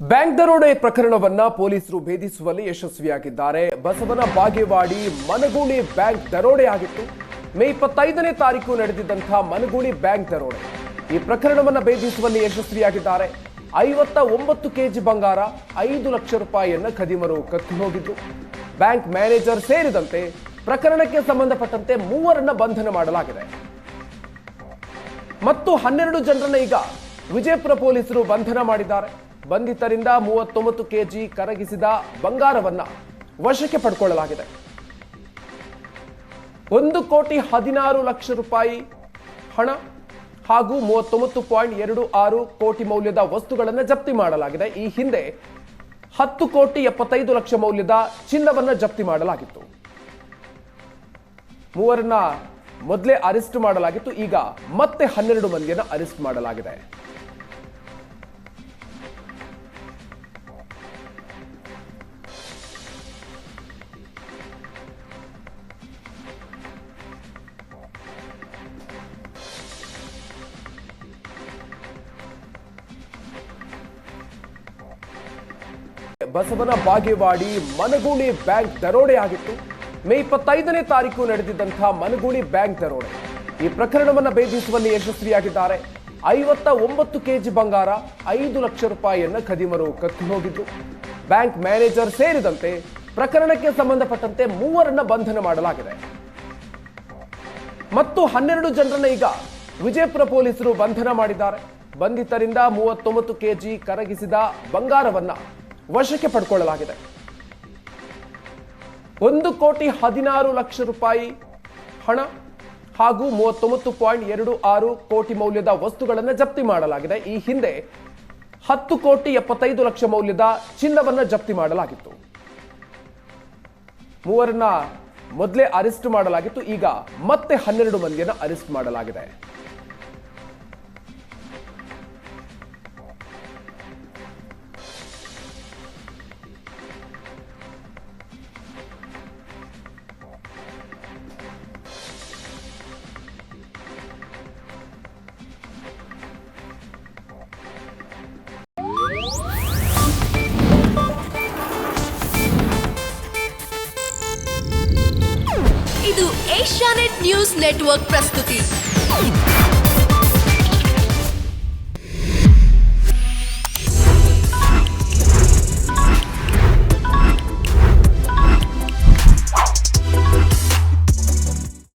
Bank ದರೋಡೆ ಪ್ರಕರಣವನ್ನ ಪೊಲೀಸರು ಭೇದಿಸುವಲ್ಲಿ ಯಶಸ್ವಿಯಾಗಿದ್ದಾರೆ. ಬಸವನ ಬಾಗೇವಾಡಿ ಮನಗೂಳಿ ಬ್ಯಾಂಕ್ ದರೋಡೆ ಆಗಿತ್ತು. ಮೇ 25ನೇ ತಾರೀಕು ನಡೆದಿದ್ದಂತಹ ಮನಗೂಳಿ ಬ್ಯಾಂಕ್ ದರೋಡೆ. ಈ ಪ್ರಕರಣವನ್ನ ಭೇದಿಸುವಲ್ಲಿ ಯಶಸ್ವಿಯಾಗಿದ್ದಾರೆ. 59 ಕೆಜಿ ಬಂಗಾರ, 5 ಲಕ್ಷ ರೂಪಾಯಿಯನ್ನ ಖದೀಮರು ಕದ್ದು ಹೋಗಿದ್ರು. ಬ್ಯಾಂಕ್ ಮ್ಯಾನೇಜರ್ ಸೇರಿದಂತೆ ಪ್ರಕರಣಕ್ಕೆ ಸಂಬಂಧಪಟ್ಟಂತೆ 3 ಬಂಧನ ಮಾಡಲಾಗಿದೆ. ಮತ್ತು 12 ಜನರನ್ನ ಈಗ ವಿಜಯಪುರ ಪೊಲೀಸರು ಬಂಧನ ಮಾಡಿದ್ದಾರೆ. ಬಂಧಿತರಿಂದ 39 ಕೆಜಿ ಕರಗಿಸಿದ ಬಂಗಾರವನ್ನ ವಶಕ್ಕೆ ಪಡೆದುಕೊಳ್ಳಲಾಗಿದೆ. 1,16,00,000 ರೂಪಾಯಿ ಹಣ ಹಾಗೂ 39.26 ಕೋಟಿ ಮೌಲ್ಯದ ವಸ್ತುಗಳನ್ನು ಜಪ್ತಿ ಮಾಡಲಾಗಿದೆ. ಈ ಹಿಂದೆ 10,75,00,000 ಮೌಲ್ಯದ ಚಿನ್ನವನ್ನ ಜಪ್ತಿ ಮಾಡಲಾಗಿತ್ತು. 3 ಮೊದಲೇ ಅರೆಸ್ಟ್ ಮಾಡಲಾಗಿತ್ತು. ಈಗ ಮತ್ತೆ 12 ಮಂದಿಯನ್ನು ಅರೆಸ್ಟ್ ಮಾಡಲಾಗಿದೆ. ಬಸವನ ಬಾಗೇವಾಡಿ ಮನಗೂಳಿ ಬ್ಯಾಂಕ್ ದರೋಡೆ ಆಗಿತ್ತು. ಮೇ 25ನೇ ತಾರೀಕು ನಡೆದಿದ್ದಂತಹ ಮನಗೂಳಿ ಬ್ಯಾಂಕ್ ದರೋಡೆ. ಈ ಪ್ರಕರಣವನ್ನ ಭೇದಿಸುವಲ್ಲಿ ಯಶಸ್ವಿಯಾಗಿದ್ದಾರೆ. 59 ಕೆಜಿ ಬಂಗಾರ, 5 ಲಕ್ಷ ರೂಪಾಯಿಯನ್ನ ಖದೀಮರು ಕದ್ದು ಹೋಗಿದ್ರು. ಬ್ಯಾಂಕ್ ಮ್ಯಾನೇಜರ್ ಸೇರಿದಂತೆ ಪ್ರಕರಣಕ್ಕೆ ಸಂಬಂಧಪಟ್ಟಂತೆ 3 ಬಂಧನ ಮಾಡಲಾಗಿದೆ. ಮತ್ತು 12 ಜನರನ್ನ ಈಗ ವಿಜಯಪುರ ಪೊಲೀಸರು ಬಂಧನ ಮಾಡಿದ್ದಾರೆ. ಬಂಧಿತರಿಂದ 39 ಕೆಜಿ ಕರಗಿಸಿದ ಬಂಗಾರವನ್ನ ವಶಕ್ಕೆ ಪಡೆದುಕೊಳ್ಳಲಾಗಿದೆ. 1,16,00,000 ರೂಪಾಯಿ ಹಣ ಹಾಗೂ 39.26 ಕೋಟಿ ಮೌಲ್ಯದ ವಸ್ತುಗಳನ್ನು ಜಪ್ತಿ ಮಾಡಲಾಗಿದೆ. ಈ ಹಿಂದೆ 10,75,00,000 ಮೌಲ್ಯದ ಚಿನ್ನವನ್ನ ಜಪ್ತಿ ಮಾಡಲಾಗಿತ್ತು. 3 ಮೊದಲೇ ಅರೆಸ್ಟ್ ಮಾಡಲಾಗಿತ್ತು. ಈಗ ಮತ್ತೆ 12 ಮಂದಿಯನ್ನು ಅರೆಸ್ಟ್ ಮಾಡಲಾಗಿದೆ. ಇದು ಏಷ್ಯಾನೆಟ್ ನ್ಯೂಸ್ ನೆಟ್ವರ್ಕ್ ಪ್ರಸ್ತುತಿ.